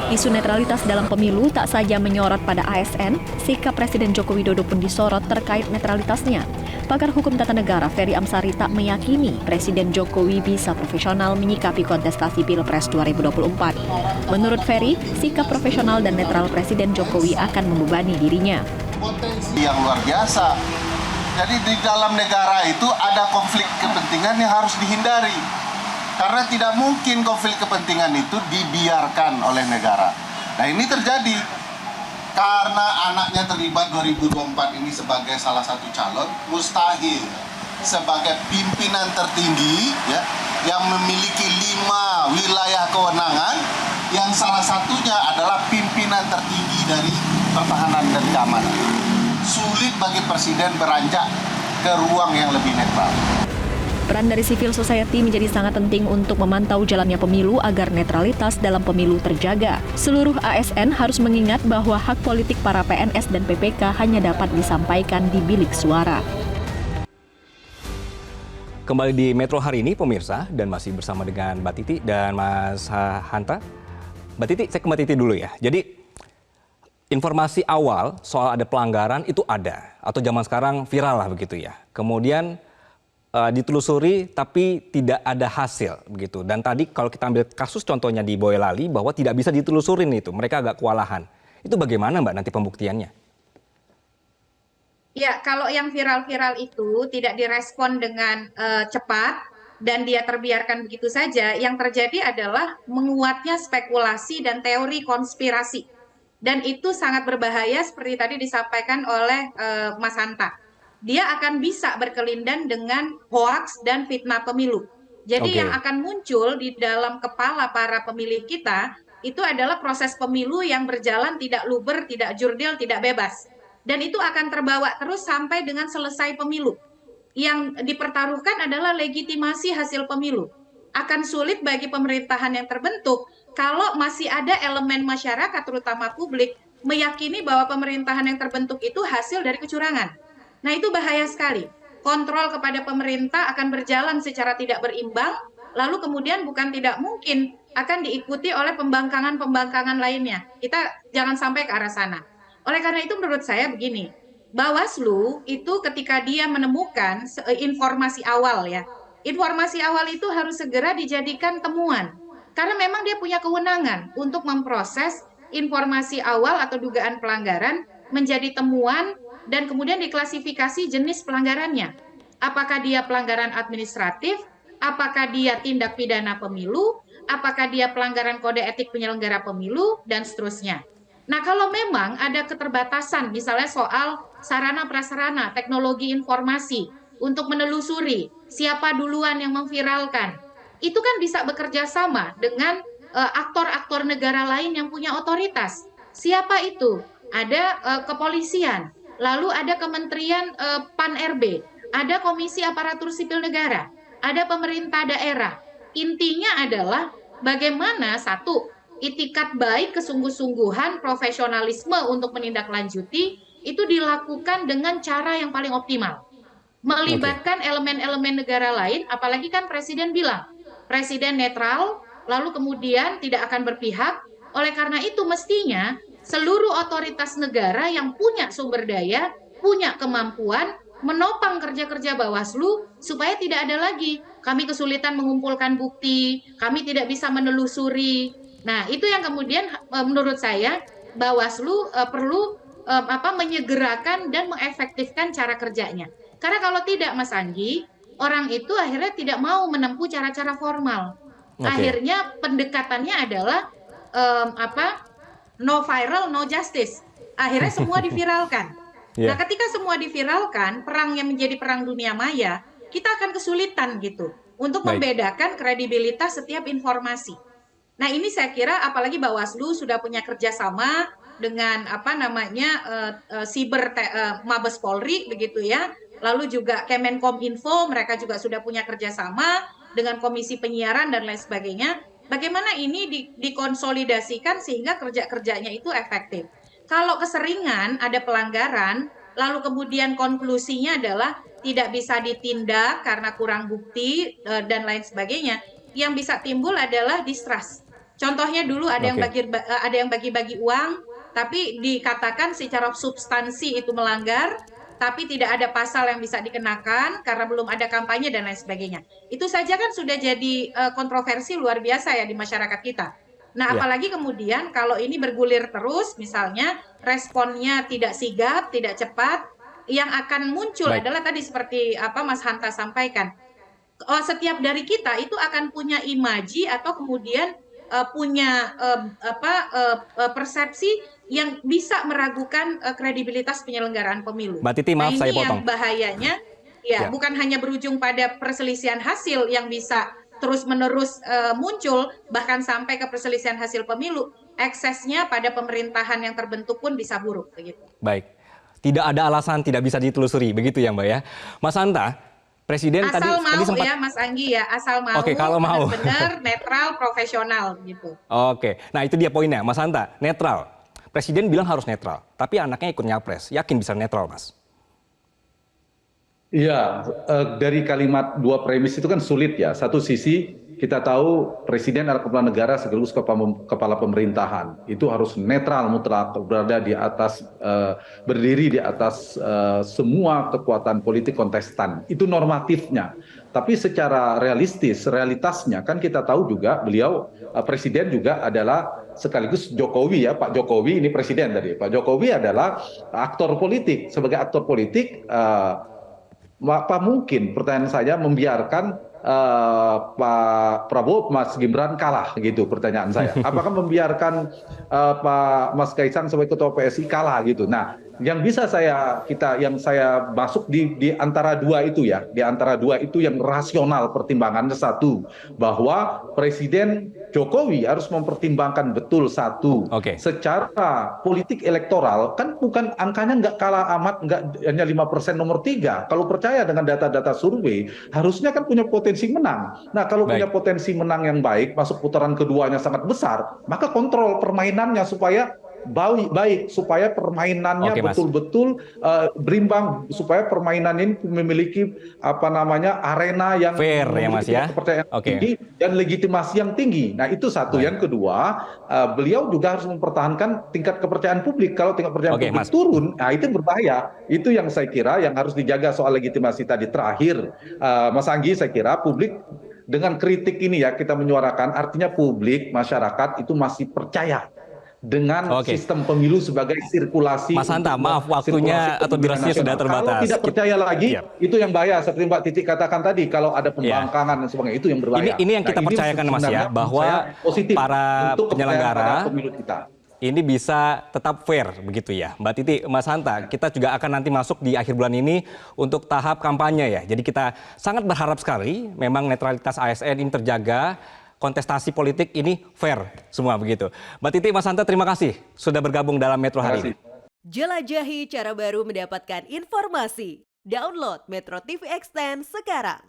Isu netralitas dalam pemilu tak saja menyorot pada ASN, sikap Presiden Joko Widodo pun disorot terkait netralitasnya. Pakar hukum tata negara Ferry Amsari tak meyakini Presiden Jokowi bisa profesional menyikapi kontestasi Pilpres 2024. Menurut Ferry, sikap profesional dan netral Presiden Jokowi akan membebani dirinya. Potensi yang luar biasa. Jadi di dalam negara itu ada konflik kepentingan yang harus dihindari. Karena tidak mungkin konflik kepentingan itu dibiarkan oleh negara. Nah ini terjadi karena anaknya terlibat 2024 ini sebagai salah satu calon, mustahil sebagai pimpinan tertinggi ya, yang memiliki 5 wilayah kewenangan, yang salah satunya adalah pimpinan tertinggi dari pertahanan dan keamanan. Sulit bagi presiden beranjak ke ruang yang lebih netral. Peran dari civil society menjadi sangat penting untuk memantau jalannya pemilu agar netralitas dalam pemilu terjaga. Seluruh ASN harus mengingat bahwa hak politik para PNS dan PPK hanya dapat disampaikan di bilik suara. Kembali di Metro hari ini pemirsa, dan masih bersama dengan Mbak Titi dan Mas Hanta. Mbak Titi, saya ke Mbak Titi dulu ya. Jadi informasi awal soal ada pelanggaran itu ada, atau zaman sekarang viral lah begitu ya. Kemudian ditelusuri tapi tidak ada hasil begitu. Dan tadi kalau kita ambil kasus contohnya di Boyolali bahwa tidak bisa ditelusurin itu, mereka agak kewalahan. Itu bagaimana Mbak nanti pembuktiannya? Ya, kalau yang viral-viral itu tidak direspon dengan cepat dan dia terbiarkan begitu saja, yang terjadi adalah menguatnya spekulasi dan teori konspirasi. Dan itu sangat berbahaya seperti tadi disampaikan oleh Mas Hanta. Dia akan bisa berkelindan dengan hoaks dan fitnah pemilu. Jadi yang akan muncul di dalam kepala para pemilih kita itu adalah proses pemilu yang berjalan tidak luber, tidak jurdil, tidak bebas. Dan itu akan terbawa terus sampai dengan selesai pemilu. Yang dipertaruhkan adalah legitimasi hasil pemilu. Akan sulit bagi pemerintahan yang terbentuk kalau masih ada elemen masyarakat, terutama publik, meyakini bahwa pemerintahan yang terbentuk itu hasil dari kecurangan. Nah itu bahaya sekali. Kontrol kepada pemerintah akan berjalan secara tidak berimbang, lalu kemudian bukan tidak mungkin akan diikuti oleh pembangkangan-pembangkangan lainnya. Kita jangan sampai ke arah sana. Oleh karena itu menurut saya begini, Bawaslu itu ketika dia menemukan informasi awal ya, informasi awal itu harus segera dijadikan temuan. Karena memang dia punya kewenangan untuk memproses informasi awal atau dugaan pelanggaran menjadi temuan dan kemudian diklasifikasi jenis pelanggarannya. Apakah dia pelanggaran administratif, apakah dia tindak pidana pemilu, apakah dia pelanggaran kode etik penyelenggara pemilu, dan seterusnya. Nah, kalau memang ada keterbatasan, misalnya soal sarana-prasarana, teknologi informasi, untuk menelusuri siapa duluan yang memviralkan, itu kan bisa bekerja sama dengan aktor-aktor negara lain yang punya otoritas. Siapa itu? Ada kepolisian, lalu ada Kementerian Pan-RB, ada Komisi Aparatur Sipil Negara, ada pemerintah daerah. Intinya adalah bagaimana satu, itikat baik, kesungguh-sungguhan, profesionalisme untuk menindaklanjuti itu dilakukan dengan cara yang paling optimal. Melibatkan elemen-elemen negara lain, apalagi kan Presiden bilang, Presiden netral, lalu kemudian tidak akan berpihak. Oleh karena itu mestinya seluruh otoritas negara yang punya sumber daya, punya kemampuan, menopang kerja-kerja Bawaslu supaya tidak ada lagi kami kesulitan mengumpulkan bukti, kami tidak bisa menelusuri. Nah, itu yang kemudian menurut saya Bawaslu perlu menyegerakan dan mengefektifkan cara kerjanya. Karena kalau tidak, Mas Anggi, orang itu akhirnya tidak mau menempuh cara-cara formal. Akhirnya pendekatannya adalah no viral, no justice. Akhirnya semua diviralkan. Nah, ketika semua diviralkan, perang yang menjadi perang dunia maya, kita akan kesulitan gitu untuk membedakan kredibilitas setiap informasi. Nah, ini saya kira apalagi Bawaslu sudah punya kerjasama dengan Mabes Polri begitu ya. Lalu juga Kemenkominfo, mereka juga sudah punya kerjasama dengan Komisi Penyiaran dan lain sebagainya. Bagaimana ini dikonsolidasikan sehingga kerja-kerjanya itu efektif. Kalau keseringan ada pelanggaran, lalu kemudian konklusinya adalah tidak bisa ditindak karena kurang bukti dan lain sebagainya, yang bisa timbul adalah distrust. Contohnya dulu ada yang Oke. bagi-bagi uang, tapi dikatakan secara substansi itu melanggar, tapi tidak ada pasal yang bisa dikenakan karena belum ada kampanye dan lain sebagainya. Itu saja kan sudah jadi kontroversi luar biasa ya di masyarakat kita. Nah, Iya, apalagi kemudian kalau ini bergulir terus, misalnya responnya tidak sigap, tidak cepat, yang akan muncul baik. adalah tadi seperti apa Mas Hanta sampaikan, setiap dari kita itu akan punya imaji atau kemudian punya persepsi yang bisa meragukan kredibilitas penyelenggaraan pemilu. Mbak Titi, Nah, maaf saya ini potong. yang bahayanya, ya Ya, bukan hanya berujung pada perselisihan hasil yang bisa terus-menerus muncul, bahkan sampai ke perselisihan hasil pemilu, eksesnya pada pemerintahan yang terbentuk pun bisa buruk begitu. baik. Tidak ada alasan tidak bisa ditelusuri, begitu ya Mbak ya. Mas Hanta, Presiden tadi Asal mau sempat. ya Mas Anggi ya, asal mau Oke, kalau mau. benar-benar netral, profesional gitu. Oke, nah itu dia poinnya, Mas Hanta, netral. Presiden bilang harus netral, tapi anaknya ikut nyapres. Yakin bisa netral, Mas? Iya, dari kalimat dua premis itu kan sulit ya. Satu sisi kita tahu presiden adalah kepala negara sekaligus kepala pemerintahan. Itu harus netral mutlak, berada di atas, berdiri di atas semua kekuatan politik kontestan. Itu normatifnya. Tapi secara realitasnya kan kita tahu juga beliau presiden juga adalah sekaligus Jokowi ya, Pak Jokowi ini presiden tadi. Pak Jokowi adalah aktor politik. Sebagai aktor politik, apa mungkin pertanyaan saya membiarkan Pak Prabowo, Mas Gibran kalah gitu pertanyaan saya. Apakah membiarkan Pak Mas Kaisang sebagai ketua PSI kalah gitu. Nah, yang bisa yang saya masuk di antara dua itu ya, di antara dua itu yang rasional pertimbangannya satu, bahwa Presiden Jokowi harus mempertimbangkan betul satu, Oke. secara politik elektoral kan bukan angkanya nggak kalah amat, nggak hanya 5% nomor 3. Kalau percaya dengan data-data survei, harusnya kan punya potensi menang. Nah, kalau Baik. punya potensi menang yang baik, masuk putaran keduanya sangat besar, maka kontrol permainannya supaya baik, supaya permainannya Oke, Mas. betul-betul berimbang, supaya permainan ini memiliki arena yang Fair ya, Mas memiliki ya? kepercayaan Oke. tinggi dan legitimasi yang tinggi. Nah, itu satu. Baik. Yang kedua, beliau juga harus mempertahankan tingkat kepercayaan publik. Kalau tingkat kepercayaan Oke, publik Mas. turun, nah itu berbahaya. Itu yang saya kira yang harus dijaga soal legitimasi tadi. Terakhir, Mas Anggi, saya kira publik dengan kritik ini ya kita menyuarakan, artinya publik, masyarakat itu masih percaya dengan Oke. sistem pemilu sebagai sirkulasi. Mas Hanta, maaf, waktunya sirkulasi atau durasinya pemilihan sudah nasional. terbatas. Kalau tidak percaya lagi, Iya. itu yang bahaya. Seperti Mbak Titi katakan tadi, kalau ada pembangkangan dan sebagainya, itu yang berbahaya. Ini yang kita ini percayakan, Mas ya, sebenarnya bahwa saya positif para untuk kepercayaan penyelenggara pada pemilu kita. ini bisa tetap fair begitu ya. Mbak Titi, Mas Hanta, kita juga akan nanti masuk di akhir bulan ini untuk tahap kampanye ya. Jadi kita sangat berharap sekali memang netralitas ASN ini terjaga, kontestasi politik ini fair semua begitu. Mbak Titi, Mas Hanta, terima kasih sudah bergabung dalam Metro hari ini. Jelajahi cara baru mendapatkan informasi. Download Metro TV Extend sekarang.